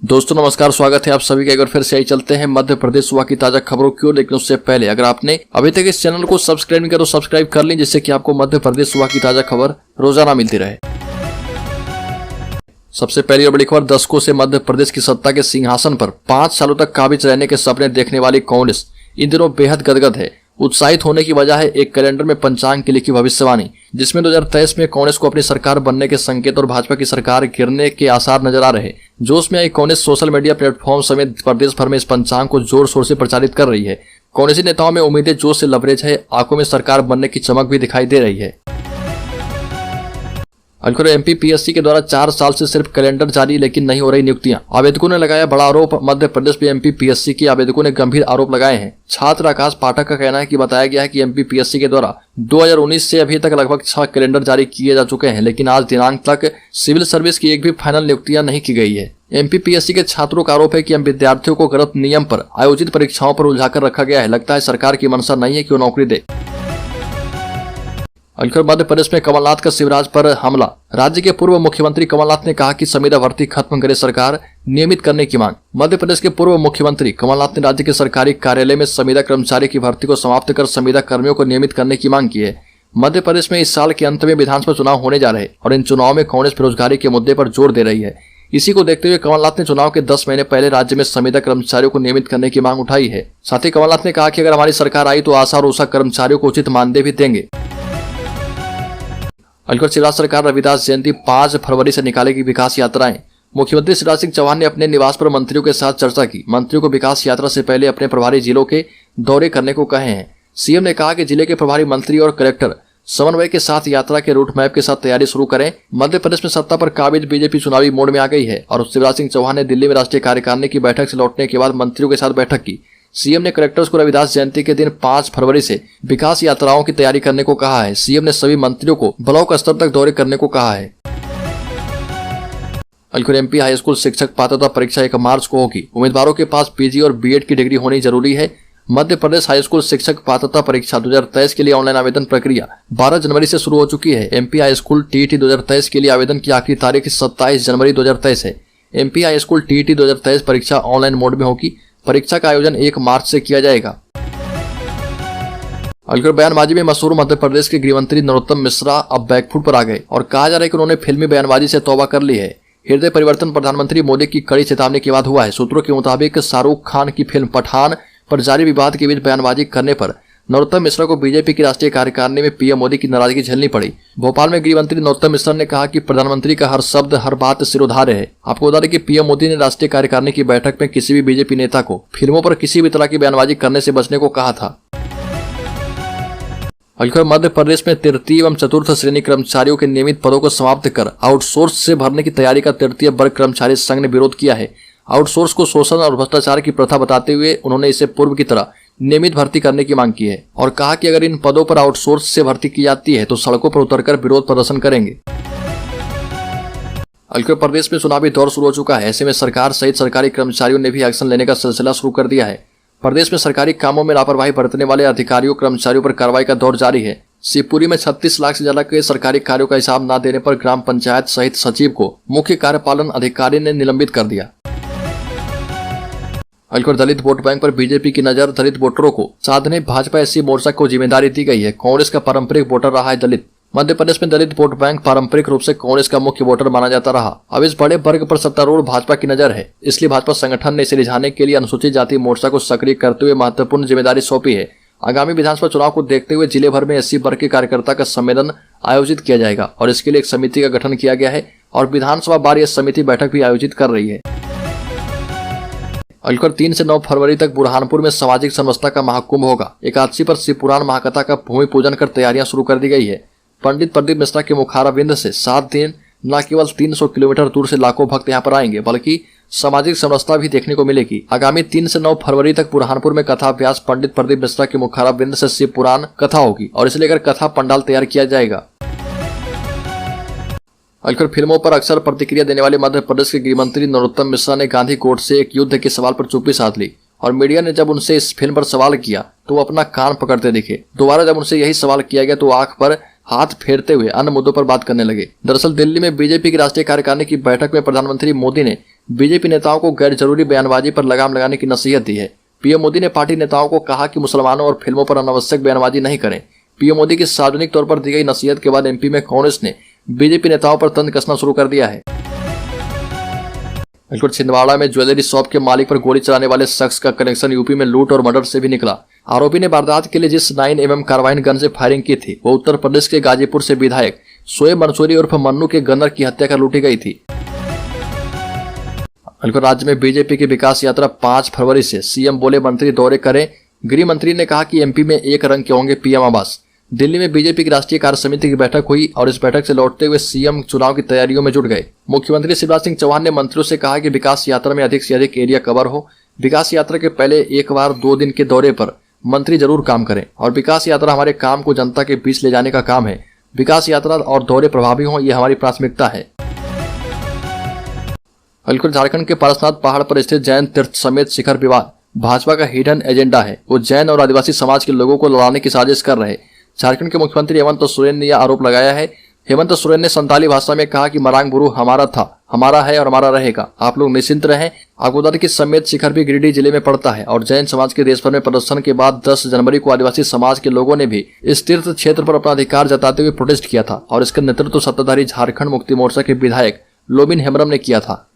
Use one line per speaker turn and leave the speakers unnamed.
दोस्तों नमस्कार, स्वागत है आप सभी का। एक बार फिर से आई चलते हैं मध्य प्रदेश सुबह की ताजा खबरों की ओर। लेकिन उससे पहले अगर आपने अभी तक इस चैनल को सब्सक्राइब नहीं किया तो सब्सक्राइब कर लें, जिससे कि आपको मध्य प्रदेश सुबह की ताजा खबर रोजाना मिलती रहे। सबसे पहली और बड़ी खबर, दशकों से मध्य प्रदेश की सत्ता के सिंहासन पर 5 सालों तक काबिज रहने के सपने देखने वाली कांग्रेस इन दिनों बेहद गदगद है। उत्साहित होने की वजह है एक कैलेंडर में पंचांग की लिखी भविष्यवाणी, जिसमें 2023 में कांग्रेस को अपनी सरकार बनने के संकेत और भाजपा की सरकार गिरने के आसार नजर आ रहे। जोश में आई कांग्रेस सोशल मीडिया प्लेटफॉर्म समेत प्रदेश भर में इस पंचांग को जोर शोर से प्रचारित कर रही है। कांग्रेसी नेताओं में उम्मीदें जोश से लबरेज है, आंखों में सरकार बनने की चमक भी दिखाई दे रही है। एमपीपीएससी के द्वारा 4 साल से सिर्फ कैलेंडर जारी, लेकिन नहीं हो रही नियुक्तियां। आवेदकों ने लगाया बड़ा आरोप। मध्य प्रदेश में एमपीपीएससी के आवेदकों ने गंभीर आरोप लगाए हैं। छात्र आकाश पाठक का कहना है कि बताया गया है कि एमपीपीएससी के द्वारा 2019 से अभी तक लगभग 6 कैलेंडर जारी किए जा चुके हैं, लेकिन आज दिनांक तक सिविल सर्विस की एक भी फाइनल नियुक्तियां नहीं की गई है। एमपीपीएससी के छात्रों का आरोप है कि विद्यार्थियों को गलत नियम पर आयोजित परीक्षाओं पर उलझाकर रखा गया है। लगता है सरकार की मंशा नहीं है कि वो नौकरी दे। मध्य प्रदेश में कमलनाथ का शिवराज पर हमला। राज्य के पूर्व मुख्यमंत्री कमलनाथ ने कहा कि संविदा भर्ती खत्म करे सरकार, नियमित करने की मांग। मध्य प्रदेश के पूर्व मुख्यमंत्री कमलनाथ ने राज्य के सरकारी कार्यालय में संविदा कर्मचारी की भर्ती को समाप्त कर संविदा कर्मियों को नियमित करने की मांग की है। मध्य प्रदेश में इस साल के अंत में विधानसभा चुनाव होने जा रहे और इन चुनाव में कांग्रेस बेरोजगारी के मुद्दे पर जोर दे रही है। इसी को देखते हुए कमलनाथ ने चुनाव के 10 महीने पहले राज्य में संविदा कर्मचारियों को नियमित करने की मांग उठाई है। साथ ही कमलनाथ ने कहा कि अगर हमारी सरकार आई तो आशा और उषा कर्मचारियों को उचित मानदेय भी देंगे। शिवराज सरकार रविदास जयंती 5 फरवरी से निकालेगी विकास यात्राएं। मुख्यमंत्री शिवराज सिंह चौहान ने अपने निवास पर मंत्रियों के साथ चर्चा की। मंत्रियों को विकास यात्रा से पहले अपने प्रभारी जिलों के दौरे करने को कहे हैं। सीएम ने कहा कि जिले के प्रभारी मंत्री और कलेक्टर समन्वय के साथ यात्रा के रूट मैप के साथ तैयारी शुरू करें। मध्य प्रदेश में सत्ता पर काबिज बीजेपी चुनावी मोड में आ गई है और शिवराज सिंह चौहान ने दिल्ली में राष्ट्रीय कार्यकारिणी की बैठक से लौटने के बाद मंत्रियों के साथ बैठक की। सीएम ने कलेक्टर्स को रविदास जयंती के दिन 5 फरवरी से विकास यात्राओं की तैयारी करने को कहा है। सीएम ने सभी मंत्रियों को ब्लॉक स्तर तक दौरे करने को कहा है। एमपी हाई स्कूल शिक्षक पात्रता परीक्षा 1 मार्च को होगी। उम्मीदवारों के पास पीजी और बीएड की डिग्री होनी जरूरी है। मध्य प्रदेश हाई स्कूल शिक्षक पात्रता परीक्षा 2023 के लिए ऑनलाइन आवेदन प्रक्रिया 12 जनवरी से शुरू हो चुकी है। एमपी हाई स्कूल टीईटी 2023 के लिए आवेदन की आखिरी तारीख 27 जनवरी 2023 है। एमपी हाई स्कूल टीईटी 2023 परीक्षा ऑनलाइन मोड में होगी। परीक्षा का आयोजन 1 मार्च से किया जाएगा। बयानबाजी में मशहूर मध्य प्रदेश के गृहमंत्री नरोत्तम मिश्रा अब बैकफुट पर आ गए और कहा जा रहा है कि उन्होंने फिल्मी बयानबाजी से तौबा कर ली है। हृदय परिवर्तन प्रधानमंत्री मोदी की कड़ी चेतावनी के बाद हुआ है। सूत्रों के मुताबिक शाहरुख खान की फिल्म पठान पर जारी विवाद के बीच बयानबाजी करने पर नरोत्तम मिश्रा को बीजेपी की राष्ट्रीय कार्यकारिणी में पीएम मोदी की नाराजगी झेलनी पड़ी। भोपाल में गृह मंत्री नरोत्तम मिश्रा ने कहा कि प्रधानमंत्री का हर शब्द हर बात सिरोधार्य है। आपको बता दें कि पीएम मोदी ने राष्ट्रीय कार्यकारिणी की बैठक में किसी भी बीजेपी नेता को फिल्मों पर किसी भी तरह की बयानबाजी करने से बचने को कहा था। मध्य प्रदेश में तृतीय एवं चतुर्थ श्रेणी कर्मचारियों के नियमित पदों को समाप्त कर आउटसोर्स से भरने की तैयारी का तृतीय वर्ग कर्मचारी संघ ने विरोध किया है। आउटसोर्स को शोषण और भ्रष्टाचार की प्रथा बताते हुए उन्होंने इसे पूर्व की तरह नियमित भर्ती करने की मांग की है और कहा कि अगर इन पदों पर आउटसोर्स से भर्ती की जाती है तो सड़कों पर उतरकर विरोध प्रदर्शन करेंगे। प्रदेश में चुनावी दौर शुरू हो चुका है। ऐसे में सरकार सहित सरकारी कर्मचारियों ने भी एक्शन लेने का सिलसिला शुरू कर दिया है। प्रदेश में सरकारी कामों में लापरवाही बरतने वाले अधिकारियों कर्मचारियों पर कार्रवाई का दौर जारी है। शिवपुरी में 36 लाख से ज्यादा के सरकारी कार्यों का हिसाब न देने पर ग्राम पंचायत सहित सचिव को मुख्य कार्यपालन अधिकारी ने निलंबित कर दिया। दलित वोट बैंक पर बीजेपी की नजर। दलित वोटरों को साधने भाजपा एससी मोर्चा को जिम्मेदारी दी गई है। कांग्रेस का पारंपरिक वोटर रहा है दलित। मध्य प्रदेश में दलित वोट बैंक पारंपरिक रूप से कांग्रेस का मुख्य वोटर माना जाता रहा। अब इस बड़े वर्ग पर सत्तारूढ़ भाजपा की नजर है, इसलिए भाजपा संगठन ने इसे रिझाने के लिए अनुसूचित जाति मोर्चा को सक्रिय करते हुए महत्वपूर्ण जिम्मेदारी सौंपी है। आगामी विधानसभा चुनाव को देखते हुए जिले भर में एससी वर्ग के कार्यकर्ता का सम्मेलन आयोजित किया जाएगा और इसके लिए एक समिति का गठन किया गया है और विधानसभा बार यह समिति बैठक भी आयोजित कर रही है। 3 से 9 फरवरी तक बुरहानपुर में सामाजिक समरसता का महाकुंभ होगा। एकादशी पर शिव पुराण महाकथा का भूमि पूजन कर तैयारियां शुरू कर दी गई है। पंडित प्रदीप मिश्रा के मुखारा बिंद से 7 दिन न केवल 300 किलोमीटर दूर से लाखों भक्त यहां पर आएंगे, बल्कि सामाजिक समरसता भी देखने को मिलेगी। आगामी 3 से 9 फरवरी तक बुरहानपुर में कथा अभ्यास पंडित प्रदीप मिश्रा के मुखारा बिंद से शिव पुराण कथा होगी और इसे लेकर कथा पंडाल तैयार किया जाएगा। फिल्मों पर अक्सर प्रतिक्रिया देने वाले मध्य प्रदेश के गृह मंत्री नरोत्तम मिश्रा ने गांधी कोर्ट से एक युद्ध के सवाल पर चुप्पी साध ली और मीडिया ने जब उनसे इस फिल्म पर सवाल किया तो वो अपना कान पकड़ते दिखे। दोबारा जब उनसे यही सवाल किया गया तो आंख पर हाथ फेरते हुए अन्य मुद्दों पर बात करने लगे। दरअसल दिल्ली में बीजेपी की राष्ट्रीय कार्यकारिणी की बैठक में प्रधानमंत्री मोदी ने बीजेपी नेताओं को गैर जरूरी बयानबाजी पर लगाम लगाने की नसीहत दी है। पीएम मोदी ने पार्टी नेताओं को कहा कि मुसलमानों और फिल्मों पर अनावश्यक बयानबाजी नहीं करें। पीएम मोदी की सार्वजनिक तौर पर दी गई नसीहत के बाद एमपी में कांग्रेस ने बीजेपी नेताओं पर तंज कसना शुरू कर दिया है। बिल्कुल, छिंदवाड़ा में ज्वेलरी शॉप के मालिक पर गोली चलाने वाले शख्स का कनेक्शन यूपी में लूट और मर्डर से भी निकला। आरोपी ने वारदात के लिए जिस 9mm कार्बाइन गन से फायरिंग की थी वो उत्तर प्रदेश के गाजीपुर से विधायक शोएब मंसूरी उर्फ मन्नू के गन्नर की हत्या कर लूटी गई थी। बिल्कुल, राज्य में बीजेपी की विकास यात्रा 5 फरवरी से सीएम बोले मंत्री दौरे करें। गृह मंत्री ने कहा कि एमपी में एक रंग के होंगे पीएम आवास। दिल्ली में बीजेपी की राष्ट्रीय कार्य समिति की बैठक हुई और इस बैठक से लौटते हुए सीएम चुनाव की तैयारियों में जुट गए। मुख्यमंत्री शिवराज सिंह चौहान ने मंत्रियों से कहा कि विकास यात्रा में अधिक से अधिक एरिया कवर हो। विकास यात्रा के पहले एक बार 2 दिन के दौरे पर मंत्री जरूर काम करें और विकास यात्रा हमारे काम को जनता के बीच ले जाने का काम है। विकास यात्रा और दौरे प्रभावी हों, ये हमारी प्राथमिकता है। बिल्कुल, झारखंड के पारसनाथ पहाड़ पर स्थित जैन तीर्थ समेत शिखर विवाद भाजपा का हिडन एजेंडा है। वो जैन और आदिवासी समाज के लोगों को लड़ाने की साजिश कर रहे। झारखंड के मुख्यमंत्री हेमंत सोरेन ने यह आरोप लगाया है। हेमंत सोरेन ने संताली भाषा में कहा कि मरांग बुरु हमारा था, हमारा है और हमारा रहेगा। आप लोग निश्चिंत रहें। आपको बता दें कि समेत शिखर भी गिरिडीह जिले में पड़ता है और जैन समाज के देश भर में प्रदर्शन के बाद 10 जनवरी को आदिवासी समाज के लोगों ने भी इस तीर्थ क्षेत्र पर अपना अधिकार जताते हुए प्रोटेस्ट किया था और इसका नेतृत्व सत्ताधारी झारखंड मुक्ति मोर्चा के विधायक लोबिन हेम्ब्रम ने किया था।